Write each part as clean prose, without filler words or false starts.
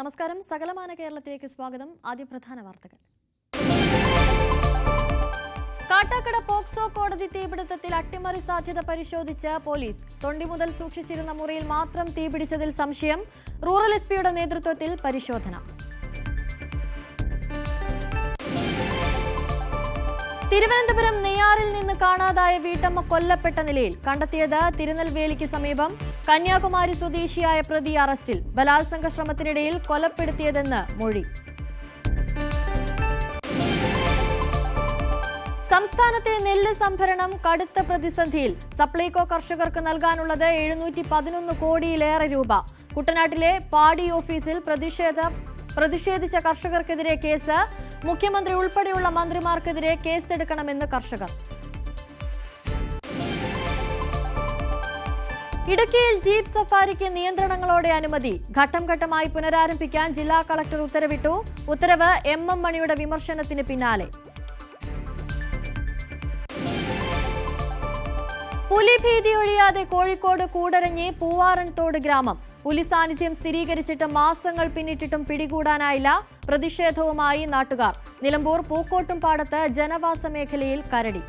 നമസ്കാരം. സകലമാന കേരളത്തിലേക്ക് സ്വാഗതം. ആദ്യ പ്രധാന വാർത്തകൾ. കാട്ടാക്കട പോക്സോ കോടതി തീപിടുത്തത്തിൽ അട്ടിമറി സാധ്യത പരിശോധിച്ച പോലീസ്. തൊണ്ടി മുതൽ സൂക്ഷിച്ചിരുന്ന മുറിയിൽ മാത്രം തീപിടിച്ചതിൽ സംശയം. റൂറൽ എസ്പിയുടെ നേതൃത്വത്തിൽ പരിശോധന. തിരുവനന്തപുരം നെയ്യാറിൽ നിന്ന് കാണാതായ വീട്ടമ്മ കൊല്ലപ്പെട്ട നിലയിൽ. കണ്ടെത്തിയത് തിരുനെൽവേലിക്ക് സമീപം. കന്യാകുമാരി സ്വദേശിയായ പ്രതി അറസ്റ്റിൽ. ബലാത്സംഗ ശ്രമത്തിനിടയിൽ കൊലപ്പെടുത്തിയതെന്ന് മൊഴി. സംസ്ഥാനത്തെ നെല്ല് സംഭരണം കടുത്ത പ്രതിസന്ധിയിൽ. സപ്ലൈകോ കർഷകർക്ക് നൽകാനുള്ളത് 711 കോടിയിലേറെ രൂപ. കുട്ടനാട്ടിലെ പാടി ഓഫീസിൽ പ്രതിഷേധിച്ച കർഷകർക്കെതിരെ കേസ്. മുഖ്യമന്ത്രി ഉൾപ്പെടെയുള്ള മന്ത്രിമാർക്കെതിരെ കേസെടുക്കണമെന്ന് കർഷകർ. ഇടുക്കിയിൽ ജീപ്പ് സഫാരിക്ക് നിയന്ത്രണങ്ങളോടെ അനുമതി. ഘട്ടം ഘട്ടമായി പുനരാരംഭിക്കാൻ ജില്ലാ കളക്ടർ ഉത്തരവിട്ടു. ഉത്തരവ് എം മണിയുടെ വിമർശനത്തിന് പിന്നാലെ. പുലിഭീതി ഒഴിയാതെ കോഴിക്കോട് കൂടരഞ്ഞി പൂവാറൻതോട് ഗ്രാമം. പുലി സാന്നിധ്യം സ്ഥിരീകരിച്ചിട്ട് മാസങ്ങൾ പിന്നിട്ടിട്ടും പിടികൂടാനായില്ല. പ്രതിഷേധവുമായി നാട്ടുകാർ. നിലമ്പൂർ പൂക്കോട്ടും പാടത്ത് ജനവാസ മേഖലയിൽ കരടി.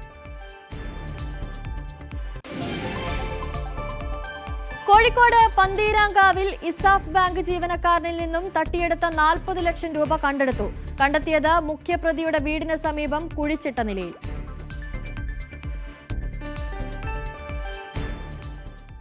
കോഴിക്കോട് പന്തീരാങ്കാവിൽ ഇസാഫ് ബാങ്ക് ജീവനക്കാരനിൽ നിന്നും തട്ടിയെടുത്ത 40 ലക്ഷം രൂപ കണ്ടെടുത്തു. കണ്ടെത്തിയത് മുഖ്യപ്രതിയുടെ വീടിന് സമീപം കുഴിച്ചിട്ട നിലയിൽ.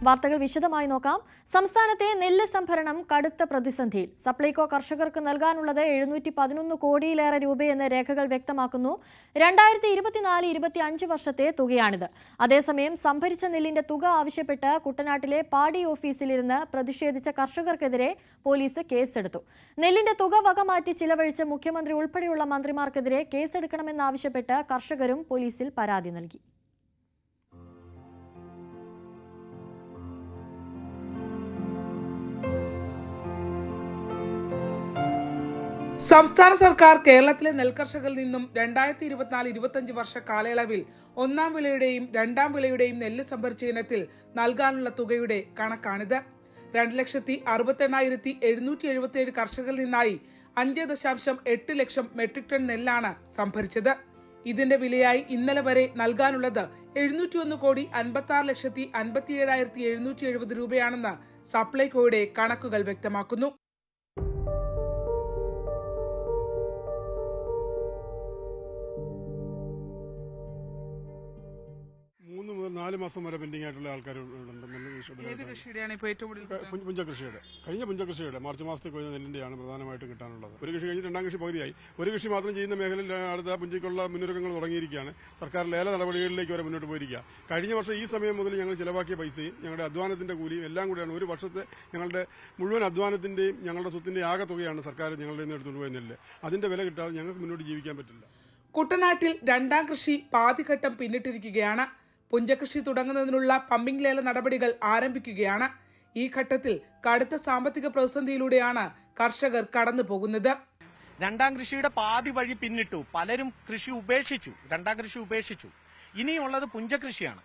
വാർത്തകൾ വിശദമായി നോക്കാം. സംസ്ഥാനത്തെ നെല്ല് സംഭരണം കടുത്ത പ്രതിസന്ധിയിൽ. സപ്ലൈകോ കർഷകർക്ക് നൽകാനുള്ളത് 711 കോടിയിലേറെ രൂപയെന്ന് രേഖകൾ വ്യക്തമാക്കുന്നു. 2024-25 വർഷത്തെ തുകയാണിത്. അതേസമയം സംഭരിച്ച നെല്ലിന്റെ തുക ആവശ്യപ്പെട്ട് കുട്ടനാട്ടിലെ പാടി ഓഫീസിലിരുന്ന് പ്രതിഷേധിച്ച കർഷകർക്കെതിരെ പോലീസ് കേസെടുത്തു. നെല്ലിന്റെ തുക വകമാറ്റി ചിലവഴിച്ച് മുഖ്യമന്ത്രി ഉൾപ്പെടെയുള്ള മന്ത്രിമാർക്കെതിരെ കേസെടുക്കണമെന്നാവശ്യപ്പെട്ട് കർഷകരും പോലീസിൽ പരാതി നൽകി. സംസ്ഥാന സർക്കാർ കേരളത്തിലെ നെൽകർഷകരിൽ നിന്നും 2024-25 വർഷ കാലയളവിൽ ഒന്നാം വിളയുടെയും രണ്ടാം വിളയുടെയും നെല്ല് സംഭരിച്ച ഇനത്തിൽ നൽകാനുള്ള തുകയുടെ കണക്കാണിത്. 2,68,777 കർഷകരിൽ നിന്നായി 5.8 ലക്ഷം മെട്രിക് ടൺ നെല്ലാണ് സംഭരിച്ചത്. ഇതിന്റെ വിലയായി ഇന്നലെ വരെ നൽകാനുള്ളത് 701,56,57,770 രൂപയാണെന്ന് സപ്ലൈകോയുടെ കണക്കുകൾ വ്യക്തമാക്കുന്നു. 3 മുതൽ 4 മാസം വരെ പെൻഡിംഗ് ആയിട്ടുള്ള ആൾക്കാരുണ്ട്. പുഞ്ചകൃഷിയുടെ കഴിഞ്ഞ പുഞ്ചകൃഷിയുടെ മാർച്ച് മാസത്തിൽ കൊയ്ത നെല്ലിന്റെയാണ് പ്രധാനമായിട്ടും കിട്ടാനുള്ളത്. ഒരു കൃഷി കഴിഞ്ഞ് രണ്ടാം കൃഷി പകുതിയായി. ഒരു കൃഷി മാത്രം ചെയ്യുന്ന മേഖലയിൽ അടുത്ത പുഞ്ചയ്ക്കുള്ള മുന്നൊരുക്കങ്ങൾ തുടങ്ങിയിരിക്കുകയാണ്. സർക്കാർ ലേല നടപടികളിലേക്ക് വരെ മുന്നോട്ട് പോയിരിക്കുക. കഴിഞ്ഞ വർഷം ഈ സമയം മുതൽ ഞങ്ങൾ ചിലവാക്കിയ പൈസയും ഞങ്ങളുടെ അധ്വാനത്തിന്റെ കൂലിയും എല്ലാം കൂടിയാണ്. ഒരു വർഷത്തെ ഞങ്ങളുടെ മുഴുവൻ അധ്വാനത്തിന്റെയും ഞങ്ങളുടെ സ്വത്തിന്റെയും ആകെ തുകയാണ് സർക്കാർ ഞങ്ങളുടെ നിന്ന് എടുത്തുകൊണ്ട് പോയ നെല്ല്. അതിന്റെ വില കിട്ടാതെ ഞങ്ങൾക്ക് മുന്നോട്ട് ജീവിക്കാൻ പറ്റില്ല. കുട്ടനാട്ടിൽ രണ്ടാം കൃഷി പാതിഘട്ടം പിന്നിട്ടിരിക്കുകയാണ്. പുഞ്ചകൃഷി തുടങ്ങുന്നതിനുള്ള പമ്പിംഗ് ലേല നടപടികൾ ആരംഭിക്കുകയാണ്. ഈ ഘട്ടത്തിൽ കടുത്ത സാമ്പത്തിക പ്രതിസന്ധിയിലൂടെയാണ് കർഷകർ കടന്നു പോകുന്നത്. രണ്ടാം കൃഷിയുടെ പാതി വഴി പിന്നിട്ടു. പലരും രണ്ടാം കൃഷി ഉപേക്ഷിച്ചു. ഇനിയുള്ളത് പുഞ്ചകൃഷിയാണ്.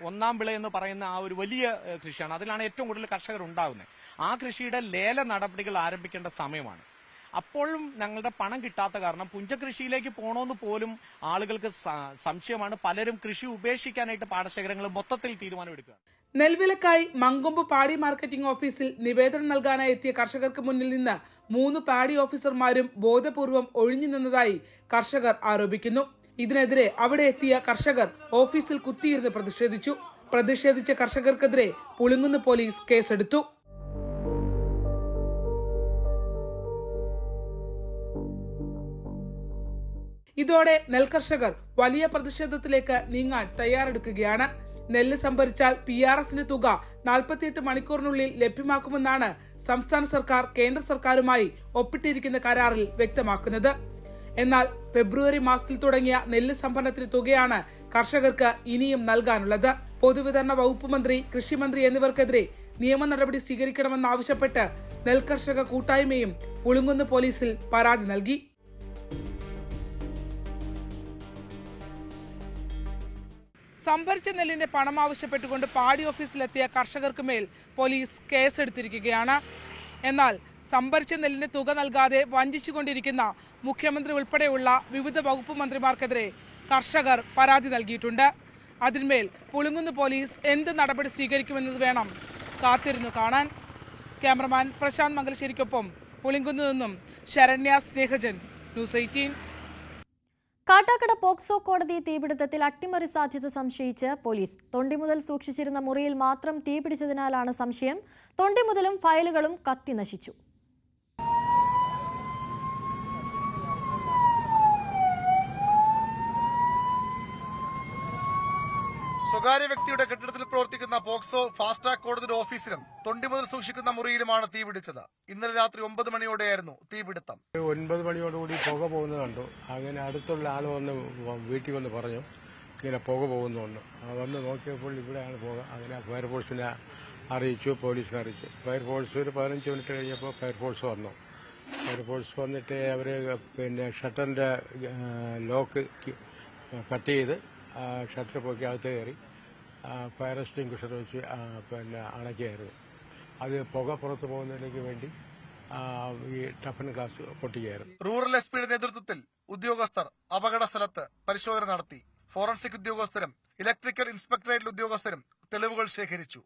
ഒന്നാം വിള എന്ന് പറയുന്ന ആ ഒരു വലിയ കൃഷിയാണ്. അതിലാണ് ഏറ്റവും കൂടുതൽ കർഷകർ ഉണ്ടാകുന്നത്. ആ കൃഷിയുടെ ലേല നടപടികൾ ആരംഭിക്കേണ്ട സമയമാണ്. അപ്പോഴും ഞങ്ങളുടെ പണം കിട്ടാത്ത കാരണം പുഞ്ചകൃഷിയിലേക്ക് പോകണമെന്ന് പോലും ആളുകൾക്ക് സംശയമാണ്. പലരും കൃഷി ഉപേക്ഷിക്കാനായിട്ട് പാടശേഖരങ്ങൾ മൊത്തത്തിൽ തീരുമാനമെടുക്കുക. നെൽവിലക്കായി മങ്കൊമ്പ് പാടി മാർക്കറ്റിംഗ് ഓഫീസിൽ നിവേദനം നൽകാനായി എത്തിയ കർഷകർക്ക് മുന്നിൽ നിന്ന് 3 പാടി ഓഫീസർമാരും ബോധപൂർവം ഒഴിഞ്ഞു നിന്നതായി കർഷകർ ആരോപിക്കുന്നു. ഇതിനെതിരെ അവിടെ എത്തിയ കർഷകർ ഓഫീസിൽ കുത്തിയിരുന്ന് പ്രതിഷേധിച്ച കർഷകർക്കെതിരെ പുളിങ്കുന്ന് പോലീസ് കേസെടുത്തു. ഇതോടെ നെൽകർഷകർ വലിയ പ്രതിഷേധത്തിലേക്ക് നീങ്ങാൻ തയ്യാറെടുക്കുകയാണ്. നെല്ല് സംഭരിച്ചാൽ PRSന്റെ തുക 48 മണിക്കൂറിനുള്ളിൽ ലഭ്യമാക്കുമെന്നാണ് സംസ്ഥാന സർക്കാർ കേന്ദ്ര സർക്കാരുമായി ഒപ്പിട്ടിരിക്കുന്ന കരാറിൽ വ്യക്തമാക്കുന്നത്. എന്നാൽ ഫെബ്രുവരി മാസത്തിൽ തുടങ്ങിയ നെല്ല് സംഭരണത്തിന് തുകയാണ് കർഷകർക്ക് ഇനിയും നൽകാനുള്ളത്. പൊതുവിതരണ വകുപ്പ് മന്ത്രി, കൃഷിമന്ത്രി എന്നിവർക്കെതിരെ നിയമ നടപടി സ്വീകരിക്കണമെന്നാവശ്യപ്പെട്ട് നെൽകർഷക കൂട്ടായ്മയും പുളിങ്കുന്ന് പോലീസിൽ പരാതി നൽകി. സംഭരിച്ച നെല്ലിന്റെ പണം ആവശ്യപ്പെട്ടുകൊണ്ട് പാടി ഓഫീസിലെത്തിയ കർഷകർക്ക് മേൽ പോലീസ് കേസെടുത്തിരിക്കുകയാണ്. എന്നാൽ സംഭരിച്ച നെല്ലിന് തുക നൽകാതെ വഞ്ചിച്ചുകൊണ്ടിരിക്കുന്ന മുഖ്യമന്ത്രി ഉൾപ്പെടെയുള്ള വിവിധ വകുപ്പ് മന്ത്രിമാർക്കെതിരെ കർഷകർ പരാതി നൽകിയിട്ടുണ്ട്. അതിന്മേൽ പുളിങ്കുന്ന് പോലീസ് എന്ത് നടപടി സ്വീകരിക്കുമെന്നത് വേണം കാത്തിരുന്നു കാണാൻ. ക്യാമറമാൻ പ്രശാന്ത് മംഗലശ്ശേരിക്കൊപ്പം പുളിങ്കുന്ന് നിന്നും ശരണ്യ സ്നേഹജൻ, ന്യൂസ് 18. കാട്ടാക്കട പോക്സോ കോടതി തീപിടുത്തത്തിൽ അട്ടിമറി സാധ്യത സംശയിച്ച് പോലീസ്. തൊണ്ടി മുതൽ സൂക്ഷിച്ചിരുന്ന മുറിയിൽ മാത്രം തീപിടിച്ചതിനാലാണ് സംശയം. തൊണ്ടി മുതലും ഫയലുകളും കത്തി നശിച്ചു. സ്വകാര്യ വ്യക്തിയുടെ കെട്ടിടത്തിൽ പ്രവർത്തിക്കുന്ന പോക്സോ ഫാസ്റ്റ് ട്രാക്ക് കോടതിയുടെ ഓഫീസിലും തൊണ്ടി മുതൽ സൂക്ഷിക്കുന്ന മുറിയിലുമാണ് തീപിടിച്ചത്. ഇന്നലെ രാത്രി 9 മണിയോടെയായിരുന്നു തീപിടുത്തം. 9 മണിയോടുകൂടി പുക പോകുന്നത് കണ്ടു. അങ്ങനെ അടുത്തുള്ള ആൾ വന്ന് വീട്ടിൽ വന്ന് പറഞ്ഞു ഇങ്ങനെ പുക പോകുന്നു വന്നു. വന്ന് നോക്കിയപ്പോൾ ഇവിടെയാണ് പുക. അങ്ങനെ ഫയർഫോഴ്സിനെ അറിയിച്ചു, പോലീസിനെ അറിയിച്ചു. ഫയർഫോഴ്സ് ഒരു 15 മിനിറ്റ് കഴിഞ്ഞപ്പോൾ ഫയർഫോഴ്സ് വന്നു. ഫയർഫോഴ്സ് വന്നിട്ട് അവർ ഷട്ടറിന്റെ ലോക്ക് കട്ട് ചെയ്ത് ഷട്ടർ പൊക്കി അകത്ത് കയറി ഫയർ എക്സ്റ്റിംഗ്വിഷർ വെച്ച് അണയ്ക്കുകയായിരുന്നു. അത് പുക പുറത്തു പോകുന്നതിലേക്ക് വേണ്ടി ഈ ടഫൻ ഗ്ലാസ് പൊട്ടിക്കുകയായിരുന്നു. റൂറൽ എസ് പിയുടെ നേതൃത്വത്തിൽ ഉദ്യോഗസ്ഥർ അപകട സ്ഥലത്ത് പരിശോധന നടത്തി. ഫോറൻസിക് ഉദ്യോഗസ്ഥരും ഇലക്ട്രിക്കൽ ഇൻസ്പെക്ടറേറ്റ് ഉദ്യോഗസ്ഥരും തെളിവുകൾ ശേഖരിച്ചു.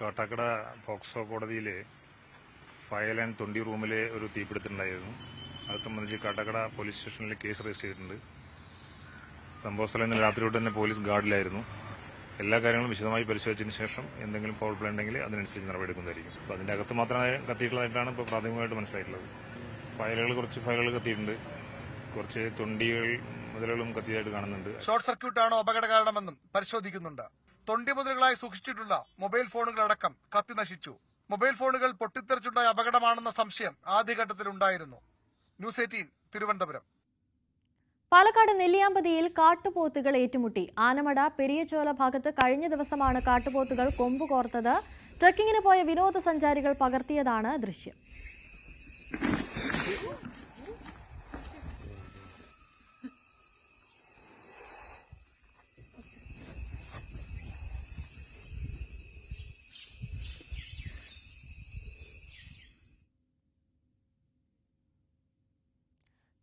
കാട്ടാക്കട പോക്സോ കോടതിയിലെ ഫയൽ ആൻഡ് തൊണ്ടി റൂമിലെ ഒരു തീപിടുത്തമുണ്ടായിരുന്നു. അത് സംബന്ധിച്ച് കാട്ടാക്കട പോലീസ് സ്റ്റേഷനിൽ കേസ് രജിസ്റ്റർ ചെയ്തിട്ടുണ്ട്. സംഭവ സ്ഥലം ഇന്നലെ രാത്രിയോട് തന്നെ പോലീസ് ഗാർഡിലായിരുന്നു. എല്ലാ കാര്യങ്ങളും വിശദമായി പരിശോധിച്ചതിന് ശേഷം എന്തെങ്കിലും ഫൗൾ പ്ലേ ഉണ്ടെങ്കിൽ അതിനനുസരിച്ച് നടപടിയെടുക്കുന്നതായിരിക്കും. അപ്പോൾ അതിന്റെ അകത്ത് മാത്രമേ കത്തിയിട്ടുള്ളതായിട്ടാണ് ഇപ്പോൾ പ്രാഥമികമായിട്ട് മനസ്സിലായിട്ടുള്ളത്. കുറച്ച് ഫയലുകൾ കത്തിയിട്ടുണ്ട്, കുറച്ച് തൊണ്ടികൾ മുതലുകളും കത്തിയതായിട്ട് കാണുന്നുണ്ട്. ഷോർട്ട് സർക്യൂട്ടാണോ അപകട കാരണമെന്നും പരിശോധിക്കുന്നുണ്ട്. തൊണ്ടി മുതലുകളായി സൂക്ഷിച്ചിട്ടുള്ള മൊബൈൽ ഫോണുകളടക്കം കത്തി നശിച്ചു. മൊബൈൽ ഫോണുകൾ പൊട്ടിത്തെറിച്ചുണ്ടായ അപകടമാണെന്ന സംശയം ആദ്യഘട്ടത്തിലുണ്ടായിരുന്നു. ന്യൂസ് 18 തിരുവനന്തപുരം. പാലക്കാട് നെല്ലിയാമ്പതിയിൽ കാട്ടുപോത്തുകൾ ഏറ്റുമുട്ടി. ആനമട പെരിയചോല ഭാഗത്ത് കഴിഞ്ഞ ദിവസമാണ് കാട്ടുപോത്തുകൾ കൊമ്പ് കോർത്തത്. ട്രക്കിങ്ങിന് പോയ വിനോദസഞ്ചാരികൾ പകർത്തിയതാണ് ദൃശ്യം.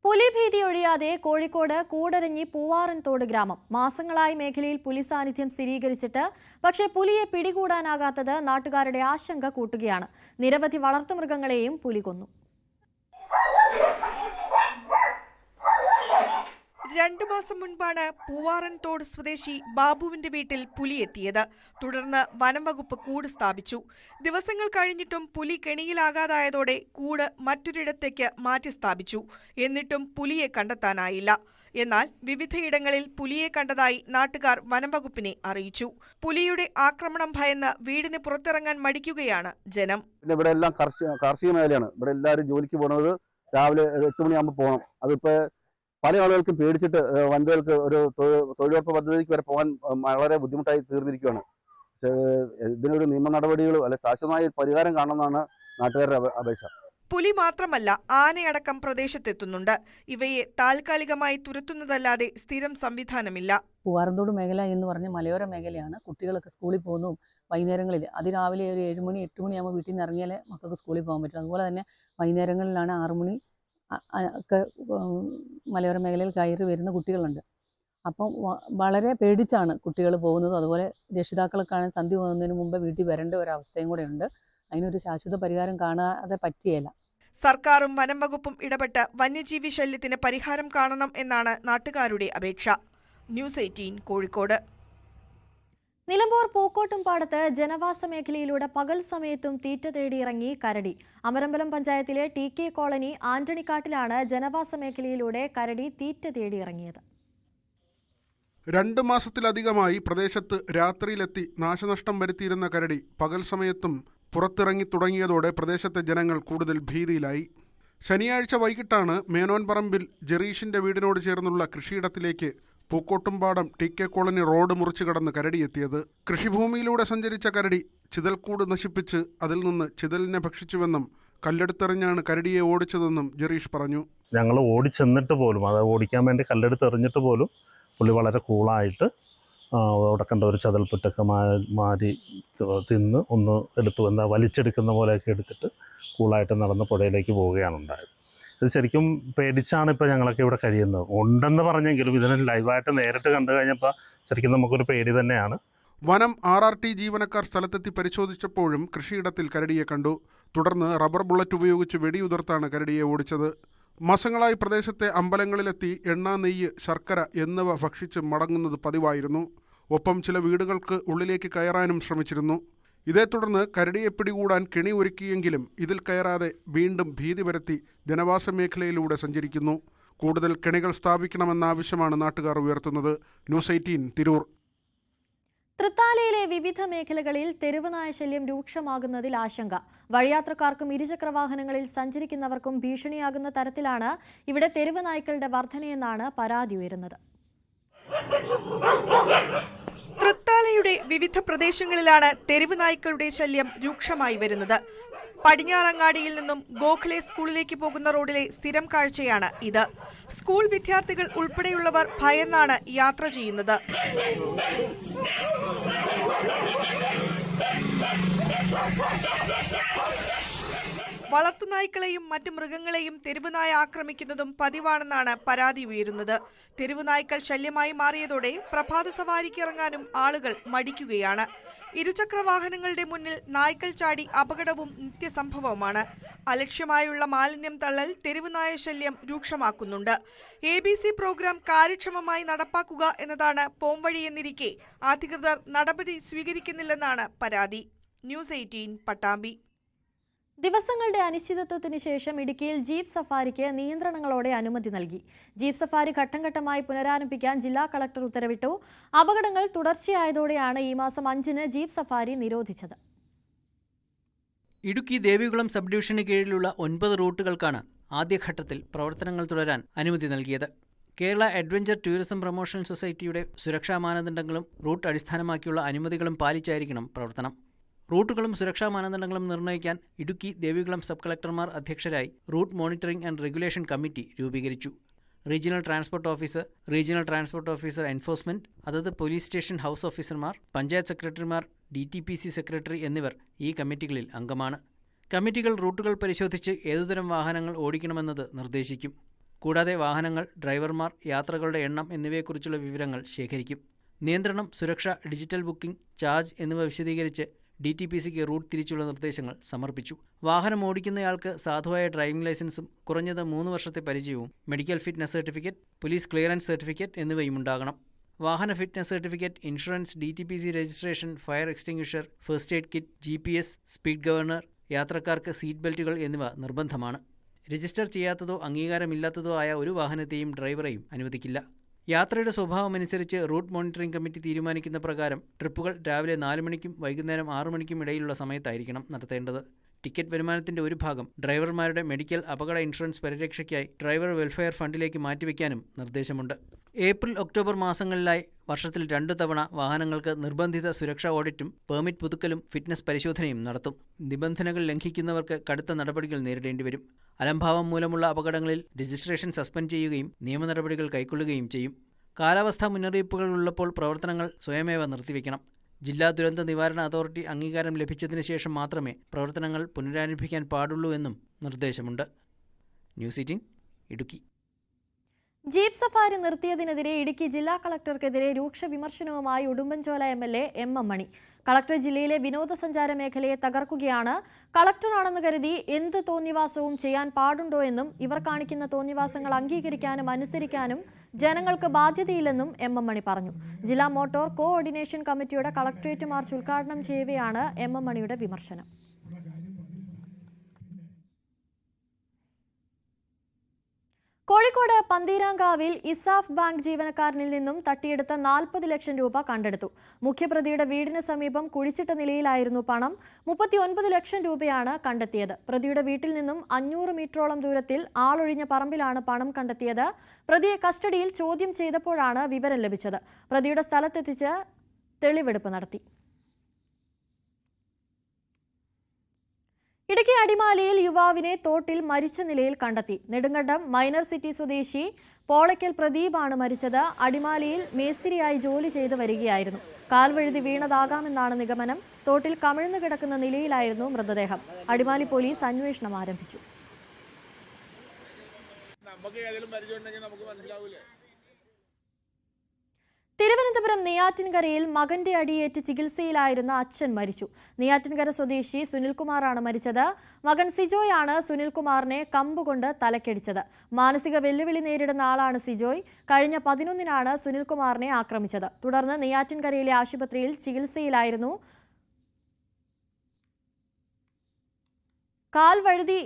പുലിഭീതി ഒഴിയാതെ കോഴിക്കോട് കൂടരഞ്ഞി പൂവാറൻതോട് ഗ്രാമം. മാസങ്ങളായി മേഖലയിൽ പുലി സാന്നിധ്യം സ്ഥിരീകരിച്ചിട്ട് പക്ഷേ പുലിയെ പിടികൂടാനാകാത്തത് നാട്ടുകാരുടെ ആശങ്ക കൂട്ടുകയാണ്. നിരവധി വളർത്തുമൃഗങ്ങളെയും പുലി കൊന്നു. 2 മാസം മുൻപാണ് പൂവാറൻതോട് സ്വദേശി ബാബുവിന്റെ വീട്ടിൽ പുലി എത്തിയത്. തുടർന്ന് വനം വകുപ്പ് കൂട് സ്ഥാപിച്ചു. ദിവസങ്ങൾ കഴിഞ്ഞിട്ടും പുലി കെണിയിലാകാതായതോടെ കൂട് മറ്റൊരിടത്തേക്ക് മാറ്റി സ്ഥാപിച്ചു. എന്നിട്ടും പുലിയെ കണ്ടെത്താനായില്ല. എന്നാൽ വിവിധയിടങ്ങളിൽ പുലിയെ കണ്ടതായി നാട്ടുകാർ വനം വകുപ്പിനെ അറിയിച്ചു. പുലിയുടെ ആക്രമണം ഭയന്ന് വീടിന് പുറത്തിറങ്ങാൻ മടിക്കുകയാണ് ജനം. ഇവിടെ എല്ലാം കാർഷിക മേഖലയാണ്. ഇവിടെ എല്ലാവരും ജോലിക്ക് പോകുന്നത് രാവിലെ 8 മണിയാകുമ്പോൾ പോകണം. അതിപ്പോ പല ആളുകൾക്കും പേടിച്ചിട്ട് വനിതകൾക്ക് ഒരു തൊഴിലുറപ്പ് പദ്ധതിക്ക് വരെ പോകാൻ വളരെ ബുദ്ധിമുട്ടായി തീർന്നിരിക്കുകയാണ്. പക്ഷേ ഇതിനൊരു നിയമ നടപടികളും അല്ലെ ശാശ്വതമായ പരിഹാരം കാണണമെന്നാണ് നാട്ടുകാരുടെ അപേക്ഷ. പുലി മാത്രമല്ല ആനയടക്കം പ്രദേശത്തെത്തുന്നുണ്ട്. ഇവയെ താൽക്കാലികമായി തുരത്തുന്നതല്ലാതെ സ്ഥിരം സംവിധാനമില്ല. പൂവാറൻതോട് മേഖല എന്ന് പറഞ്ഞ മലയോര മേഖലയാണ്. കുട്ടികളൊക്കെ സ്കൂളിൽ പോകുന്നു. വൈകുന്നേരങ്ങളിൽ അതിരാവിലെ ഒരു 7 മണി 8 മണിയാകുമ്പോൾ വീട്ടിൽ നിന്ന് ഇറങ്ങിയാലേ മക്കൾക്ക് സ്കൂളിൽ പോകാൻ പറ്റും. അതുപോലെ തന്നെ വൈകുന്നേരങ്ങളിലാണ് 6 മണി ഒക്കെ മലയോര മേഖലയിൽ കയറി വരുന്ന കുട്ടികളുണ്ട്. അപ്പം വളരെ പേടിച്ചാണ് കുട്ടികൾ പോകുന്നത്. അതുപോലെ രക്ഷിതാക്കൾക്കാണ് സന്ധ്യ പോകുന്നതിന് മുമ്പ് വീട്ടിൽ വരേണ്ട ഒരവസ്ഥയും കൂടെ ഉണ്ട്. അതിനൊരു ശാശ്വത പരിഹാരം കാണാതെ പറ്റിയല്ല. സർക്കാരും വനം വകുപ്പും ഇടപെട്ട് വന്യജീവി ശല്യത്തിന് പരിഹാരം കാണണം എന്നാണ് നാട്ടുകാരുടെ അപേക്ഷ. ന്യൂസ് 18 കോഴിക്കോട്. നിലമ്പൂർ പൂക്കോട്ടുംപാടത്ത് ജനവാസ മേഖലയിലൂടെ പകൽ സമയത്തും തീറ്റ തേടിയിറങ്ങി കരടി. അമരമ്പലം പഞ്ചായത്തിലെ TK കോളനി ആന്റണിക്കാട്ടിലാണ് ജനവാസ മേഖലയിലൂടെ കരടി തീറ്റ തേടിയിറങ്ങിയത്. 2 മാസത്തിലധികമായി പ്രദേശത്ത് രാത്രിയിലെത്തി നാശനഷ്ടം വരുത്തിയിരുന്ന കരടി പകൽ സമയത്തും പുറത്തിറങ്ങി തുടങ്ങിയതോടെ പ്രദേശത്തെ ജനങ്ങൾ കൂടുതൽ ഭീതിയിലായി. ശനിയാഴ്ച വൈകിട്ടാണ് മേനോൻപറമ്പിൽ ജെറീഷിന്റെ വീടിനോട് ചേർന്നുള്ള കൃഷിയിടത്തിലേക്ക് പൂക്കോട്ടുംപാടം TK കോളനി റോഡ് മുറിച്ചു കടന്ന് കരടിയെത്തിയത്. കൃഷിഭൂമിയിലൂടെ സഞ്ചരിച്ച കരടി ചിതൽക്കൂട് നശിപ്പിച്ച് അതിൽ നിന്ന് ചിതലിനെ ഭക്ഷിച്ചുവെന്നും കല്ലെടുത്തെറിഞ്ഞാണ് കരടിയെ ഓടിച്ചതെന്നും ജെറീഷ് പറഞ്ഞു. ഞങ്ങൾ ഓടിച്ചെന്നിട്ട് പോലും, അത് ഓടിക്കാൻ വേണ്ടി കല്ലെടുത്തെറിഞ്ഞിട്ട് പോലും പുള്ളി വളരെ കൂളായിട്ട് അവിടെ കണ്ട ഒരു ചതൽപ്പറ്റൊക്കെ മാരി തിന്ന് ഒന്ന് എടുത്തു വലിച്ചെടുക്കുന്ന പോലെയൊക്കെ എടുത്തിട്ട് കൂളായിട്ട് നടന്ന് പുഴയിലേക്ക് പോവുകയാണ് ഉണ്ടായത്. ഇത് ശരിക്കും പേടിച്ചാണ് ഇപ്പോൾ ഞങ്ങളൊക്കെ ഇവിടെ കഴിയുന്നത്. ഉണ്ടെന്ന് പറഞ്ഞെങ്കിലും ഇതിനെ ലൈവായിട്ട് നേരിട്ട് കണ്ടു കഴിഞ്ഞപ്പോൾ ശരിക്കും നമുക്കൊരു പേടി തന്നെയാണ്. വനം RRT ജീവനക്കാർ സ്ഥലത്തെത്തി പരിശോധിച്ചപ്പോഴും കൃഷിയിടത്തിൽ കരടിയെ കണ്ടു. തുടർന്ന് റബ്ബർ ബുള്ളറ്റ് ഉപയോഗിച്ച് വെടിയുതിർത്താണ് കരടിയെ ഓടിച്ചത്. മാസങ്ങളായി പ്രദേശത്തെ അമ്പലങ്ങളിലെത്തി എണ്ണ, നെയ്യ്, ശർക്കര എന്നിവ ഭക്ഷിച്ച് മടങ്ങുന്നത് പതിവായിരുന്നു. ഒപ്പം ചില വീടുകൾക്ക് ഉള്ളിലേക്ക് കയറാനും ശ്രമിച്ചിരുന്നു. ഇതേ തുടർന്ന് കരടിയെ പിടികൂടാൻ കെണി ഒരുക്കിയെങ്കിലും ഇതിൽ കയറാതെ വീണ്ടും ഭീതി പരത്തി ജനവാസ മേഖലയിലൂടെ സഞ്ചരിക്കുന്നു. കൂടുതൽ കെണികൾ സ്ഥാപിക്കണമെന്ന ആവശ്യമാണ് നാട്ടുകാർ ഉയർത്തുന്നത്. ന്യൂസ് 18 തിരൂർ. തൃത്താലയിലെ വിവിധ മേഖലകളിൽ തെരുവ് നായ ശല്യം രൂക്ഷമാകുന്നതിൽ ആശങ്ക. വഴിയാത്രക്കാർക്കും ഇരുചക്രവാഹനങ്ങളിൽ സഞ്ചരിക്കുന്നവർക്കും ഭീഷണിയാകുന്ന തരത്തിലാണ് ഇവിടെ തെരുവ് നായ്ക്കളുടെ വർധനയെന്നാണ് പരാതി ഉയരുന്നത്. തൃത്താലയുടെ വിവിധ പ്രദേശങ്ങളിലാണ് തെരുവ് നായ്ക്കളുടെ ശല്യം രൂക്ഷമായി വരുന്നത്. പടിഞ്ഞാറങ്ങാടിയിൽ നിന്നും ഗോഖലെ സ്കൂളിലേക്ക് പോകുന്ന റോഡിലെ സ്ഥിരം കാഴ്ചയാണ് ഇത്. സ്കൂൾ വിദ്യാർത്ഥികൾ ഉൾപ്പെടെയുള്ളവർ ഭയന്നാണ് യാത്ര ചെയ്യുന്നത്. വളർത്തുനായ്ക്കളെയും മറ്റ് മൃഗങ്ങളെയും തെരുവുനായ ആക്രമിക്കുന്നതും പതിവാണെന്നാണ് പരാതി ഉയരുന്നത്. തെരുവുനായ്ക്കൾ ശല്യമായി മാറിയതോടെ പ്രഭാത സവാരിക്ക് ഇറങ്ങാനും ആളുകൾ മടിക്കുകയാണ്. ഇരുചക്ര വാഹനങ്ങളുടെ മുന്നിൽ നായ്ക്കൾ ചാടി അപകടവും നിത്യസംഭവമാണ്. അലക്ഷ്യമായുള്ള മാലിന്യം തള്ളൽ തെരുവുനായ ശല്യം രൂക്ഷമാക്കുന്നുണ്ട്. ABC പ്രോഗ്രാം കാര്യക്ഷമമായി നടപ്പാക്കുക എന്നതാണ് പോംവഴിയെന്നിരിക്കെ അധികൃതർ നടപടി സ്വീകരിക്കുന്നില്ലെന്നാണ് പരാതി. ന്യൂസ് 18 പട്ടാമ്പി. ദിവസങ്ങളുടെ അനിശ്ചിതത്വത്തിന് ശേഷം ഇടുക്കിയിൽ ജീപ്പ് സഫാരിക്ക് നിയന്ത്രണങ്ങളോടെ അനുമതി നൽകി. ജീപ്പ് സഫാരി ഘട്ടം ഘട്ടമായി പുനരാരംഭിക്കാൻ ജില്ലാ കളക്ടർ ഉത്തരവിട്ടു. അപകടങ്ങൾ തുടർച്ചയായതോടെയാണ് ഈ മാസം 5-ന് ജീപ്പ് സഫാരി നിരോധിച്ചത്. ഇടുക്കി ദേവികുളം സബ് ഡിവിഷന് കീഴിലുള്ള 9 റൂട്ടുകൾക്കാണ് ആദ്യഘട്ടത്തിൽ പ്രവർത്തനങ്ങൾ തുടരാൻ അനുമതി നൽകിയത്. കേരള അഡ്വഞ്ചർ ടൂറിസം പ്രൊമോഷൻ സൊസൈറ്റിയുടെ സുരക്ഷാ മാനദണ്ഡങ്ങളും റൂട്ട് അടിസ്ഥാനമാക്കിയുള്ള അനുമതികളും പാലിച്ചായിരിക്കണം പ്രവർത്തനം. റൂട്ടുകളും സുരക്ഷാ മാനദണ്ഡങ്ങളും നിർണ്ണയിക്കാൻ ഇടുക്കി ദേവികുളം സബ് കളക്ടർമാർ അധ്യക്ഷരായി route monitoring and regulation committee രൂപീകരിച്ചു. Regional transport officer, regional transport officer enforcement, അതത് പോലീസ് സ്റ്റേഷൻ ഹൗസ് ഓഫീസർമാർ, പഞ്ചായത്ത് സെക്രട്ടറിമാർ, DTPC സെക്രട്ടറി എന്നിവർ ഈ കമ്മിറ്റികളിൽ അംഗമാണ്. കമ്മിറ്റികൾ റൂട്ടുകൾ പരിശോധിച്ച് ഏതുതരം വാഹനങ്ങൾ ഓടിക്കണമെന്നത് നിർദ്ദേശിക്കും. കൂടാതെ വാഹനങ്ങൾ, ഡ്രൈവർമാർ, യാത്രകളുടെ എണ്ണം എന്നിവയെക്കുറിച്ചുള്ള വിവരങ്ങൾ ശേഖരിക്കും. നിയന്ത്രണം, സുരക്ഷ, ഡിജിറ്റൽ ബുക്കിംഗ്, ചാർജ് എന്നിവ വിശദീകരിച്ച് DTPCക്ക് റൂട്ട് തിരിച്ചുള്ള നിർദ്ദേശങ്ങൾ സമർപ്പിച്ചു. വാഹനം ഓടിക്കുന്നയാൾക്ക് സാധുവായ ഡ്രൈവിംഗ് ലൈസൻസും കുറഞ്ഞത് 3 വർഷത്തെ പരിചയവും medical fitness certificate, police clearance certificate എന്നിവയും ഉണ്ടാകണം. വാഹന fitness certificate, insurance, DTPC registration, fire extinguisher, first aid kit, GPS, speed governor, യാത്രക്കാർക്ക് സീറ്റ് ബെൽറ്റുകൾ എന്നിവ നിർബന്ധമാണ്. രജിസ്റ്റർ ചെയ്യാത്തതോ അംഗീകാരമില്ലാത്തതോ ആയ ഒരു വാഹനത്തെയും ഡ്രൈവറെയും അനുവദിക്കില്ല. യാത്രയുടെ സ്വഭാവമനുസരിച്ച് റൂട്ട് മോണിറ്ററിംഗ് കമ്മിറ്റി തീരുമാനിക്കുന്ന പ്രകാരം ട്രിപ്പുകൾ രാവിലെ 4 മണിക്കും വൈകുന്നേരം 6 മണിക്കും ഇടയിലുള്ള സമയത്തായിരിക്കണം നടത്തേണ്ടത്. ടിക്കറ്റ് വരുമാനത്തിന്റെ ഒരു ഭാഗം ഡ്രൈവർമാരുടെ മെഡിക്കൽ, അപകട ഇൻഷുറൻസ് പരിരക്ഷയ്ക്കായി ഡ്രൈവർ വെൽഫെയർ ഫണ്ടിലേക്ക് മാറ്റിവെക്കാനും നിർദ്ദേശമുണ്ട്. ഏപ്രിൽ, ഒക്ടോബർ മാസങ്ങളിലായി വർഷത്തിൽ 2 തവണ വാഹനങ്ങൾക്ക് നിർബന്ധിത സുരക്ഷാ ഓഡിറ്റും പെർമിറ്റ് പുതുക്കലും ഫിറ്റ്നസ് പരിശോധനയും നടത്തും. നിബന്ധനകൾ ലംഘിക്കുന്നവർക്ക് കടുത്ത നടപടികൾ നേരിടേണ്ടി വരും. അലംഭാവം മൂലമുള്ള അപകടങ്ങളിൽ രജിസ്ട്രേഷൻ സസ്പെൻഡ് ചെയ്യുകയും നിയമ നടപടികൾ കൈക്കൊള്ളുകയും ചെയ്യും. കാലാവസ്ഥാ മുന്നറിയിപ്പുകൾ ഉള്ളപ്പോൾ പ്രവർത്തനങ്ങൾ സ്വയമേവ നിർത്തിവെക്കണം. ജില്ലാ ദുരന്ത നിവാരണ അതോറിറ്റി അംഗീകാരം ലഭിച്ചതിന് ശേഷം മാത്രമേ പ്രവർത്തനങ്ങൾ പുനരാരംഭിക്കാൻ പാടുള്ളൂ എന്നും നിർദ്ദേശമുണ്ട്. ന്യൂസ് 18 ഇടുക്കി. ജീപ്പ് സഫാരി നിർത്തിയതിനെതിരെ ഇടുക്കി ജില്ലാ കളക്ടർക്കെതിരെ രൂക്ഷ വിമർശനവുമായി Udumbanchola MLA MM Mani. Collector ജില്ലയിലെ വിനോദസഞ്ചാര മേഖലയെ തകർക്കുകയാണ്. കളക്ടറാണെന്ന് കരുതി എന്ത് തോന്നിവാസവും ചെയ്യാൻ പാടുണ്ടോ എന്നും ഇവർ കാണിക്കുന്ന തോന്നിവാസങ്ങൾ അംഗീകരിക്കാനും അനുസരിക്കാനും ജനങ്ങൾക്ക് ബാധ്യതയില്ലെന്നും MM മണി പറഞ്ഞു. ജില്ലാ മോട്ടോർ കോഓർഡിനേഷൻ കമ്മിറ്റിയുടെ കളക്ടറേറ്റ് മാർച്ച് ഉദ്ഘാടനം ചെയ്യവെയാണ് MM മണിയുടെ വിമർശനം. കോഴിക്കോട് പന്തീരാങ്കാവിൽ ഇസാഫ് ബാങ്ക് ജീവനക്കാരനിൽ നിന്നും തട്ടിയെടുത്ത 40 ലക്ഷം രൂപ കണ്ടെടുത്തു. മുഖ്യപ്രതിയുടെ വീടിന് സമീപം കുഴിച്ചിട്ട നിലയിലായിരുന്നു പണം. 39 ലക്ഷം രൂപയാണ് കണ്ടെത്തിയത്. പ്രതിയുടെ വീട്ടിൽ നിന്നും 500 മീറ്ററോളം ദൂരത്തിൽ ആളൊഴിഞ്ഞ പറമ്പിലാണ് പണം കണ്ടെത്തിയത്. പ്രതിയെ കസ്റ്റഡിയിൽ ചോദ്യം ചെയ്തപ്പോഴാണ് വിവരം ലഭിച്ചത്. പ്രതിയുടെ സ്ഥലത്തെത്തിച്ച് തെളിവെടുപ്പ് നടത്തി. ഇടുക്കി അടിമാലിയിൽ യുവാവിനെ തോട്ടിൽ മരിച്ച നിലയിൽ കണ്ടെത്തി. നെടുങ്കണ്ടം മൈനർ സിറ്റി സ്വദേശി പോളയ്ക്കൽ പ്രദീപാണ് മരിച്ചത്. അടിമാലിയിൽ മേസ്തിരിയായി ജോലി ചെയ്ത് വരികയായിരുന്നു. കാൽവഴുതി വീണതാകാമെന്നാണ് നിഗമനം. തോട്ടിൽ കമിഴ്ന്നു കിടക്കുന്ന നിലയിലായിരുന്നു മൃതദേഹം. അടിമാലി പോലീസ് അന്വേഷണം ആരംഭിച്ചു. തിരുവനന്തപുരം നെയ്യാറ്റിൻകരയിൽ മകന്റെ അടിയേറ്റ് ചികിത്സയിലായിരുന്ന അച്ഛൻ മരിച്ചു. നെയ്യാറ്റിൻകര സ്വദേശി സുനിൽകുമാറാണ് മരിച്ചത്. മകൻ സിജോയാണ് സുനിൽകുമാറിനെ കമ്പുകൊണ്ട് തലക്കടിച്ചത്. മാനസിക വെല്ലുവിളി നേരിടുന്ന ആളാണ് സിജോയ്. കഴിഞ്ഞ 11-നാണ് സുനിൽകുമാറിനെ ആക്രമിച്ചത്. തുടർന്ന് നെയ്യാറ്റിൻകരയിലെ ആശുപത്രിയിൽ ചികിത്സയിലായിരുന്നു. കാൽ വഴുതി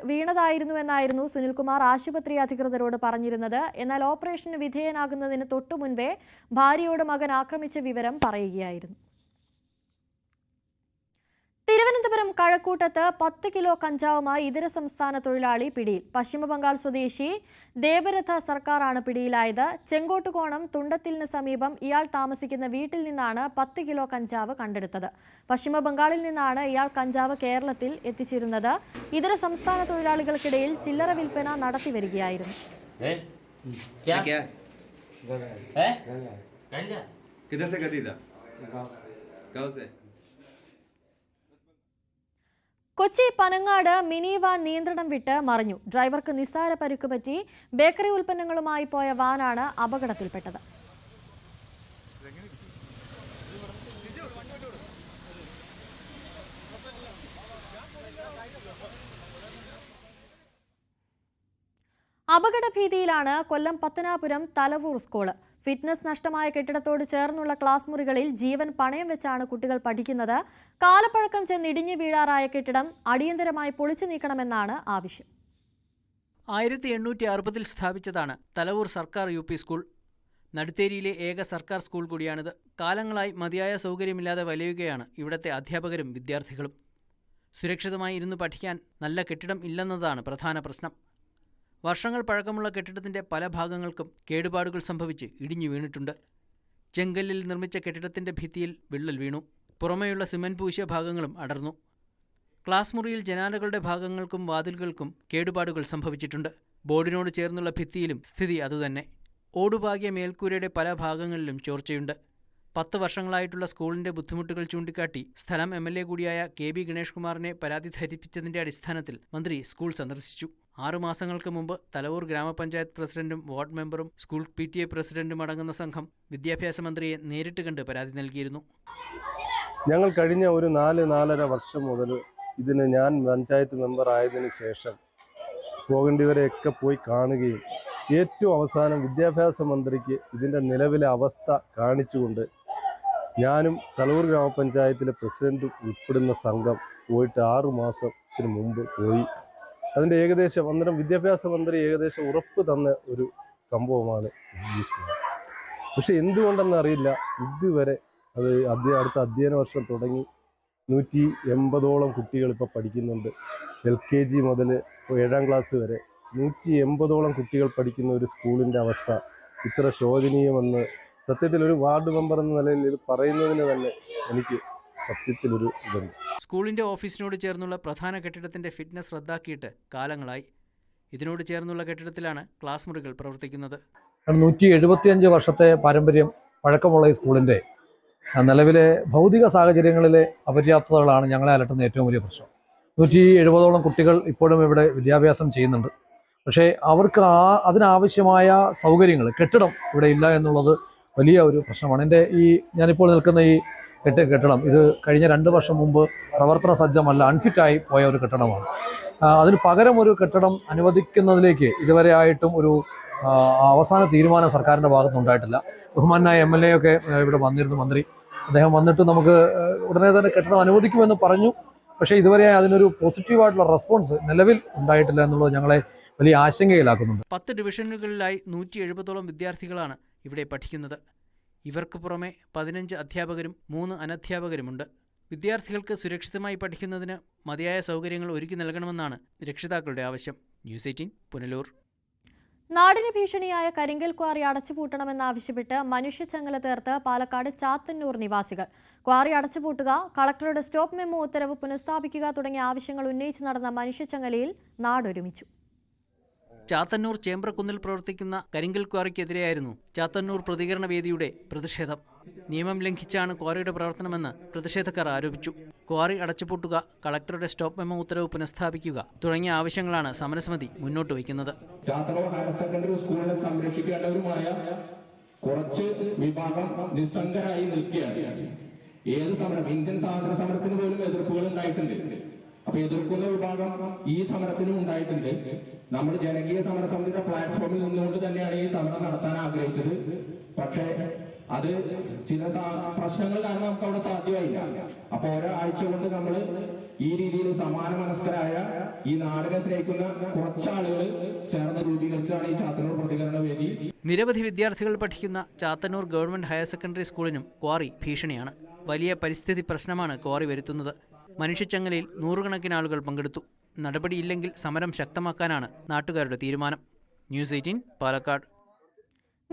വീണതായിരുന്നുവെന്നായിരുന്നു സുനിൽകുമാർ ആശുപത്രി അധികൃതരോട് പറഞ്ഞിരുന്നത്. എന്നാൽ ഓപ്പറേഷന് വിധേയനാകുന്നതിന് തൊട്ടു മുൻപേ ഭാര്യയോട് മകൻ ആക്രമിച്ച വിവരം പറയുകയായിരുന്നു. തിരുവനന്തപുരം കഴക്കൂട്ടത്ത് 10 കിലോ കഞ്ചാവുമായി ഇതര സംസ്ഥാന തൊഴിലാളി പിടിയിൽ. പശ്ചിമബംഗാൾ സ്വദേശി ദേവരഥ സർക്കാരാണ് പിടിയിലായത്. ചെങ്കോട്ടുകോണം തുണ്ടത്തിലിന് സമീപം ഇയാൾ താമസിക്കുന്ന വീട്ടിൽ നിന്നാണ് 10 കിലോ കഞ്ചാവ് കണ്ടെടുത്തത്. പശ്ചിമബംഗാളിൽ നിന്നാണ് ഇയാൾ കഞ്ചാവ് കേരളത്തിൽ എത്തിച്ചിരുന്നത്. ഇതര സംസ്ഥാന തൊഴിലാളികൾക്കിടയിൽ ചില്ലറ വിൽപ്പന നടത്തിവരികയായിരുന്നു. കൊച്ചി പനങ്ങാട് മിനി വാൻ നിയന്ത്രണം വിട്ട് മറിഞ്ഞു. ഡ്രൈവർക്ക് നിസ്സാര പരിക്ക് പറ്റി. ബേക്കറി ഉൽപ്പന്നങ്ങളുമായി പോയ വാനാണ് അപകടത്തിൽപ്പെട്ടത്. അപകടഭീതിയിലാണ് കൊല്ലം പത്തനാപുരം തലവൂർ സ്കൂള്. ഫിറ്റ്നസ് നഷ്ടമായ കെട്ടിടത്തോട് ചേർന്നുള്ള ക്ലാസ് മുറികളിൽ ജീവൻ പണയം വെച്ചാണ് കുട്ടികൾ പഠിക്കുന്നത്. കാലപ്പഴക്കം ചെന്ന് ഇടിഞ്ഞു വീഴാറായ കെട്ടിടം അടിയന്തരമായി പൊളിച്ചു നീക്കണമെന്നാണ് ആവശ്യം. 1860 സ്ഥാപിച്ചതാണ് തലവൂർ സർക്കാർ UP സ്കൂൾ. നടുത്തേരിയിലെ ഏക സർക്കാർ സ്കൂൾ കൂടിയാണിത്. കാലങ്ങളായി മതിയായ സൗകര്യമില്ലാതെ വലയുകയാണ് ഇവിടത്തെ അധ്യാപകരും വിദ്യാർത്ഥികളും. സുരക്ഷിതമായി ഇരുന്ന് പഠിക്കാൻ നല്ല കെട്ടിടം ഇല്ലെന്നതാണ് പ്രധാന പ്രശ്നം. വർഷങ്ങൾ പഴക്കമുള്ള കെട്ടിടത്തിന്റെ പല ഭാഗങ്ങൾക്കും കേടുപാടുകൾ സംഭവിച്ച് ഇടിഞ്ഞു വീണിട്ടുണ്ട്. ചെങ്കല്ലിൽ നിർമ്മിച്ച കെട്ടിടത്തിന്റെ ഭിത്തിയിൽ വിള്ളൽ വീണു. പുറമേയുള്ള സിമന്റ് പൂശിയ ഭാഗങ്ങളും അടർന്നു. ക്ലാസ് മുറിയിൽ ജനാലകളുടെ ഭാഗങ്ങൾക്കും വാതിലുകൾക്കും കേടുപാടുകൾ സംഭവിച്ചിട്ടുണ്ട്. ബോർഡിനോട് ചേർന്നുള്ള ഭിത്തിയിലും സ്ഥിതി അതുതന്നെ. ഓടുപാകിയ മേൽക്കൂരയുടെ പല ഭാഗങ്ങളിലും ചോർച്ചയുണ്ട്. 10 വർഷങ്ങളായിട്ടുള്ള സ്കൂളിന്റെ ബുദ്ധിമുട്ടുകൾ ചൂണ്ടിക്കാട്ടി സ്ഥലം MLA കൂടിയായ KB ഗണേഷ് കുമാറിനെ പരാതി ധരിപ്പിച്ചതിന്റെ അടിസ്ഥാനത്തിൽ മന്ത്രി സ്കൂൾ സന്ദർശിച്ചു. 6 മാസങ്ങൾക്ക് മുമ്പ് തലവൂർ ഗ്രാമപഞ്ചായത്ത് പ്രസിഡന്റും വാർഡ് മെമ്പറും സ്കൂൾ PTA പ്രസിഡന്റും അടങ്ങുന്ന സംഘം വിദ്യാഭ്യാസ മന്ത്രിയെ നേരിട്ട് കണ്ട് പരാതി നൽകിയിരുന്നു. ഞങ്ങൾ കഴിഞ്ഞ ഒരു 4-4.5 വർഷം മുതൽ ഇതിന് ഞാൻ പഞ്ചായത്ത് മെമ്പർ ആയതിനു ശേഷം പോകേണ്ടിവരെയൊക്കെ പോയി കാണുകയും ഏറ്റവും അവസാനം വിദ്യാഭ്യാസ മന്ത്രിക്ക് ഇതിൻ്റെ നിലവിലെ അവസ്ഥ കാണിച്ചുകൊണ്ട് ഞാനും തലവൂർ ഗ്രാമപഞ്ചായത്തിലെ പ്രസിഡന്റും ഉൾപ്പെടുന്ന സംഘം പോയിട്ട് 6 മാസത്തിന് മുമ്പ് പോയി. അതിൻ്റെ ഏകദേശം അന്നേരം വിദ്യാഭ്യാസ മന്ത്രി ഏകദേശം ഉറപ്പ് തന്ന ഒരു സംഭവമാണ് ഈ സ്കൂൾ. പക്ഷെ എന്തുകൊണ്ടെന്നറിയില്ല ഇതുവരെ അത് അടുത്ത അധ്യയന വർഷം തുടങ്ങി 180ഓളം കുട്ടികൾ ഇപ്പോൾ പഠിക്കുന്നുണ്ട്. LKG മുതൽ 7ാം ക്ലാസ് വരെ 180ഓളം കുട്ടികൾ പഠിക്കുന്ന ഒരു സ്കൂളിൻ്റെ അവസ്ഥ ഇത്ര ശോചനീയമെന്ന് സത്യത്തിൽ ഒരു വാർഡ് മെമ്പർ എന്ന നിലയിൽ ഇത് പറയുന്നതിന് തന്നെ എനിക്ക് സത്യത്തിലൊരു ഇതുണ്ട്. സ്കൂളിന്റെ ഓഫീസിനോട് ചേർന്നുള്ള പ്രധാന കെട്ടിടത്തിന്റെ ഫിറ്റ്നസ് റദ്ദാക്കിയിട്ട് കാലങ്ങളായി. ഇതിനോട് ചേർന്നുള്ള കെട്ടിടത്തിലാണ് ക്ലാസ് മുറികൾ പ്രവർത്തിക്കുന്നത്. 175 വർഷത്തെ പാരമ്പര്യം പഴക്കമുള്ള ഈ സ്കൂളിന്റെ നിലവിലെ ഭൗതിക സാഹചര്യങ്ങളിലെ അപര്യാപ്തതകളാണ് ഞങ്ങളെ അലട്ടുന്ന ഏറ്റവും വലിയ പ്രശ്നം. 170ഓളം കുട്ടികൾ ഇപ്പോഴും ഇവിടെ വിദ്യാഭ്യാസം ചെയ്യുന്നുണ്ട്. പക്ഷേ അവർക്ക് അതിനാവശ്യമായ സൗകര്യങ്ങൾ കെട്ടിടം ഇവിടെ ഇല്ല എന്നുള്ളത് വലിയ ഒരു പ്രശ്നമാണ്. ഞാനിപ്പോൾ നിൽക്കുന്ന ഈ കെട്ടിടം ഇത് കഴിഞ്ഞ 2 വർഷം മുമ്പ് പ്രവർത്തന സജ്ജമല്ല, അൺഫിറ്റായി പോയ ഒരു കെട്ടിടമാണ്. അതിന് പകരം ഒരു കെട്ടിടം അനുവദിക്കുന്നതിലേക്ക് ഇതുവരെ ആയിട്ടും ഒരു അവസാന തീരുമാനം സർക്കാരിൻ്റെ ഭാഗത്തുനിന്നുണ്ടായിട്ടില്ല. ബഹുമാനായ MLA ഒക്കെ ഇവിടെ വന്നിരുന്നു, മന്ത്രി. അദ്ദേഹം വന്നിട്ട് നമുക്ക് ഉടനെ തന്നെ കെട്ടിടം അനുവദിക്കുമെന്ന് പറഞ്ഞു. പക്ഷേ ഇതുവരെ അതിനൊരു പോസിറ്റീവായിട്ടുള്ള റെസ്പോൺസ് നിലവിൽ ഉണ്ടായിട്ടില്ല എന്നുള്ളത് ഞങ്ങളെ വലിയ ആശങ്കയിലാക്കുന്നുണ്ട്. 10 ഡിവിഷനുകളിലായി 170ഓളം വിദ്യാർത്ഥികളാണ് ഇവിടെ പഠിക്കുന്നത്. ഇവർക്ക് പുറമെ 15 അധ്യാപകരും 3 അനധ്യാപകരുമുണ്ട്. വിദ്യാർത്ഥികൾക്ക് സുരക്ഷിതമായി പഠിക്കുന്നതിന് മതിയായ സൗകര്യങ്ങൾ ഒരുക്കി നൽകണമെന്നാണ് രക്ഷിതാക്കളുടെ ആവശ്യം. ന്യൂസ് 18 പുനലൂർ. നാടിന് ഭീഷണിയായ കരിങ്കൽ ക്വാറി അടച്ചുപൂട്ടണമെന്നാവശ്യപ്പെട്ട് മനുഷ്യച്ചങ്ങല തീർത്ത് പാലക്കാട് ചാത്തന്നൂർ നിവാസികൾ. ക്വാറി അടച്ചുപൂട്ടുക, കളക്ടറുടെ സ്റ്റോപ്പ് മെമ്മോ ഉത്തരവ് പുനഃസ്ഥാപിക്കുക തുടങ്ങിയ ആവശ്യങ്ങൾ ഉന്നയിച്ച് നടന്ന മനുഷ്യച്ചങ്ങലയിൽ നാടൊരുമിച്ചു. ചാത്തന്നൂർ ചേമ്പ്രക്കുന്നിൽ പ്രവർത്തിക്കുന്ന കരിങ്കൽ ക്വാറിക്കെതിരെയായിരുന്നു ചാത്തന്നൂർ പ്രതികരണ വേദിയുടെ പ്രതിഷേധം. നിയമം ലംഘിച്ചാണ് ക്വാറിയുടെ പ്രവർത്തനമെന്ന് പ്രതിഷേധക്കാർ ആരോപിച്ചു. ക്വാറി അടച്ചുപൂട്ടുക, കളക്ടറുടെ സ്റ്റോപ്പ് മെമ്മോ ഉത്തരവ് പുനഃസ്ഥാപിക്കുക തുടങ്ങിയ ആവശ്യങ്ങളാണ് സമരസമിതി മുന്നോട്ട് വയ്ക്കുന്നത്. ചാത്തന്നൂർ ഹയർ സെക്കൻഡറി സ്കൂളിനെ സംരക്ഷിക്കേണ്ടവരുമായ കുറച്ച് വിഭാഗം നിസ്സംഗരായി നിൽക്കുകയാണ്. ഏത് സമരം, ഇന്ത്യൻ സ്വാതന്ത്ര്യ സമരത്തിന് പോലും എതിർപ്പുകൾ ഉണ്ടായിട്ടുണ്ട്. അപ്പൊ എതിർക്കുന്ന വിഭാഗം ഈ സമരത്തിനും ഉണ്ടായിട്ടുണ്ട്. നമ്മൾ ജനകീയ സമരസമിതിയുടെ പ്ലാറ്റ്ഫോമിൽ നിന്നുകൊണ്ട് തന്നെയാണ് ഈ സമരം നടത്താൻ ആഗ്രഹിച്ചത്. പക്ഷേ അത് ചില പ്രശ്നങ്ങൾ കാരണം നമുക്ക് അവിടെ സാധ്യമായില്ല. അപ്പൊ ഒരാഴ്ച കൊണ്ട് നമ്മൾ ഈ രീതിയിൽ സമാന മനസ്കരായ ഈ നാടിനെ സ്നേഹിക്കുന്ന കുറച്ചാളുകൾ ചേർന്ന് രൂപീകരിച്ചാണ് ഈ ചാത്തന്നൂർ പ്രതികരണ വേദി. നിരവധി വിദ്യാർത്ഥികൾ പഠിക്കുന്ന ചാത്തന്നൂർ ഗവൺമെന്റ് ഹയർ സെക്കൻഡറി സ്കൂളിനും ക്വാറി ഭീഷണിയാണ്. വലിയ പരിസ്ഥിതി പ്രശ്നമാണ് ക്വാറി വരുത്തുന്നത്. മനുഷ്യച്ചങ്ങലയിൽ നൂറുകണക്കിന് ആളുകൾ പങ്കെടുത്തു. നടപടിയില്ലെങ്കിൽ സമരം ശക്തമാക്കാനാണ് നാട്ടുകാരുടെ തീരുമാനം. ന്യൂസ് 18 പാലക്കാട്.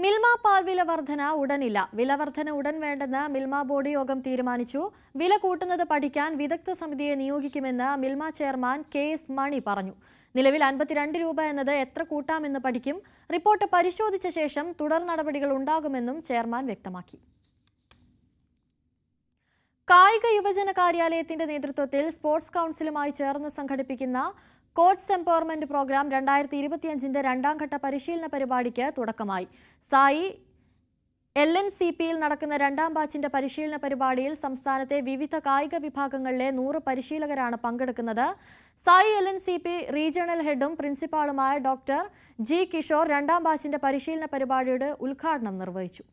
മിൽമ പാൽ വില വർധന ഉടനില്ല. വില വർധന ഉടൻ വേണ്ടെന്ന് മിൽമ ബോർഡ് യോഗം തീരുമാനിച്ചു. വില കൂട്ടുന്നത് പഠിക്കാൻ വിദഗ്ധ സമിതിയെ നിയോഗിക്കുമെന്ന് മിൽമ ചെയർമാൻ KS മണി പറഞ്ഞു. നിലവിൽ 52 രൂപ എന്നത് എത്ര കൂട്ടാമെന്ന് പഠിക്കും. റിപ്പോർട്ട് പരിശോധിച്ച ശേഷം തുടർ നടപടികൾ ഉണ്ടാകുമെന്നും ചെയർമാൻ വ്യക്തമാക്കി. കായിക യുവജന കാര്യാലയത്തിന്റെ നേതൃത്വത്തിൽ സ്പോർട്സ് കൗൺസിലുമായി ചേർന്ന് സംഘടിപ്പിക്കുന്ന കോച്ച് എംപവർമെന്റ് പ്രോഗ്രാം 2025 രണ്ടാം ഘട്ട പരിശീലന പരിപാടിക്ക് തുടക്കമായി. സായി LNCPയിൽ നടക്കുന്ന രണ്ടാം ബാച്ചിന്റെ പരിശീലന പരിപാടിയിൽ സംസ്ഥാനത്തെ വിവിധ കായിക വിഭാഗങ്ങളിലെ 100 പരിശീലകരാണ് പങ്കെടുക്കുന്നത്. സായി LNCP റീജിയണൽ ഹെഡും പ്രിൻസിപ്പാളുമായ ഡോക്ടർ G കിഷോർ രണ്ടാം ബാച്ചിന്റെ പരിശീലന പരിപാടിയുടെ ഉദ്ഘാടനം നിർവഹിച്ചു.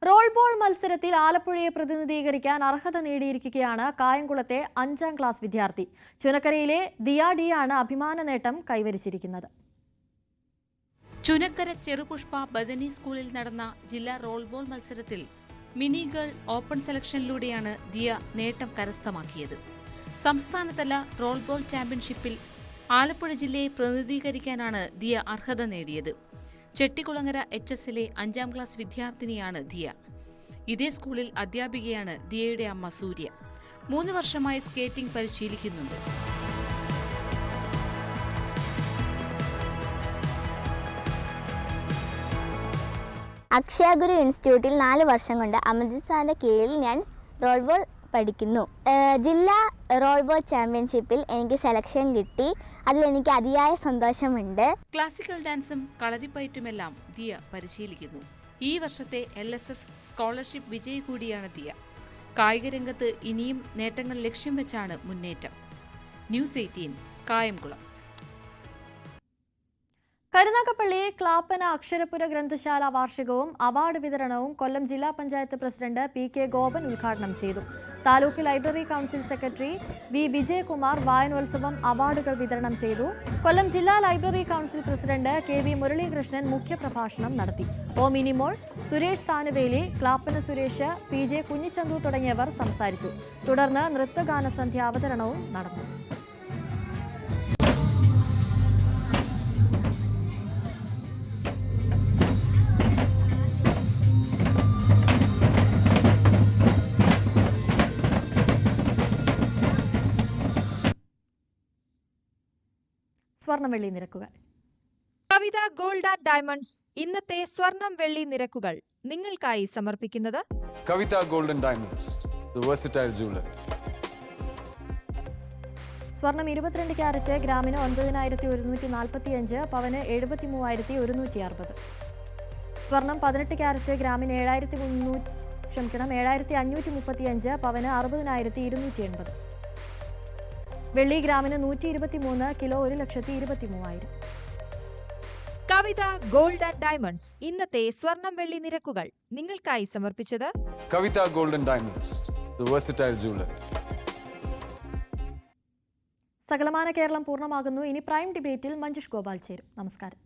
റോൾ ബോൾ മത്സരത്തിൽ ആലപ്പുഴയെ പ്രതിനിധീകരിക്കാൻ അർഹത നേടിയിരിക്കുകയാണ് കായംകുളത്തെ 5ാം ക്ലാസ് വിദ്യാർത്ഥി. ചുനക്കരയിലെ ദിയാഡിയാണ് അഭിമാന നേട്ടം കൈവരിച്ചിരിക്കുന്നത്. ചുനക്കര ചെറുപുഷ്പ ബദനി സ്കൂളിൽ നടന്ന ജില്ലാ റോൾ ബോൾ മത്സരത്തിൽ മിനി ഗേൾ ഓപ്പൺ സെലക്ഷനിലൂടെയാണ് ദിയ നേട്ടം കരസ്ഥമാക്കിയത്. സംസ്ഥാനതല റോൾ ബോൾ ചാമ്പ്യൻഷിപ്പിൽ ആലപ്പുഴ ജില്ലയെ പ്രതിനിധീകരിക്കാനാണ് ദിയ അർഹത നേടിയത്. ചെട്ടികുളങ്ങര HSലെ 5ാം ക്ലാസ് വിദ്യാർത്ഥിനിയാണ് ദിയ. ഇതേ സ്കൂളിൽ അധ്യാപികയാണ് ദിയയുടെ അമ്മ സൂര്യ. 3 വർഷമായി സ്കേറ്റിംഗ് പരിശീലിക്കുന്നുണ്ട്. അക്ഷയഗുരു ഇൻസ്റ്റിറ്റ്യൂട്ടിൽ 4 വർഷം കൊണ്ട് അമർജിത് സാറിന്റെ കീഴിൽ ഞാൻ റോൾ ബോൾ പഠിക്കുന്നു. ജില്ലാ റോൾ ബോൾ ചാമ്പ്യൻഷിപ്പിൽ എനിക്ക് സെലക്ഷൻ കിട്ടി. അതിൽ എനിക്ക് അതിയായ സന്തോഷമുണ്ട്. ക്ലാസിക്കൽ ഡാൻസും കളരിപ്പയറ്റുമെല്ലാം ദിയ പരിശീലിക്കുന്നു. ഈ വർഷത്തെ LSS സ്കോളർഷിപ്പ് വിജയി കൂടിയാണ് ദിയ. കായിക രംഗത്ത് ഇനിയും നേട്ടങ്ങൾ ലക്ഷ്യം വെച്ചാണ് മുന്നേറ്റം. ന്യൂസ് 18 കായംകുളം. കരുനാഗപ്പള്ളി ക്ലാപ്പന അക്ഷരപുര ഗ്രന്ഥശാല വാർഷികവും അവാർഡ് വിതരണവും കൊല്ലം ജില്ലാ പഞ്ചായത്ത് പ്രസിഡന്റ് PK ഗോപൻ ഉദ്ഘാടനം ചെയ്തു. Taluk library council secretary V Vijayakumar വായനോത്സവം അവാർഡുകൾ വിതരണം ചെയ്തു. കൊല്ലം ജില്ലാ library council president KV Muralikrishnan മുഖ്യപ്രഭാഷണം നടത്തി. O മിനിമോൾ, സുരേഷ് താനുവേലി, ക്ലാപ്പന സുരേഷ്, PJ കുഞ്ഞിച്ചന്തു തുടങ്ങിയവർ സംസാരിച്ചു. തുടർന്ന് നൃത്തഗാന സന്ധ്യ അവതരണവും നടന്നു. സ്വർണം വെള്ളി നിരക്കുകൾ. കവിത ഗോൾഡ് ആൻഡ് ഡയമണ്ട്സ് ഇന്നത്തെ സ്വർണം വെള്ളി നിരക്കുകൾ നിങ്ങൾക്കായി സമർപ്പിക്കുന്നത് Kavitha gold and diamonds, the versatile jewellery. സ്വർണം 22 ക്യാരറ്റ് ഗ്രാമിന് 9145, പവന് 73,160. സ്വർണം 18 ക്യാരറ്റ് ഗ്രാമിന് 7,535, പവന് 60,280. വെള്ളി ഗ്രാമിന് 123, kilo 1,23,000. Kavitha gold and diamonds ഇന്നത്തെ സ്വർണം വെള്ളി നിരക്കുകൾ നിങ്ങൾക്കായി സമർപ്പിച്ചത് Kavitha gold and diamonds, the versatile jewellery. സകലമാന കേരളം പൂർണ്ണമാകുന്നു. ഇനി പ്രൈം ഡിബേറ്റിൽ മഞ്ജുഷ് ഗോപാൽ ചേരും. നമസ്കാരം.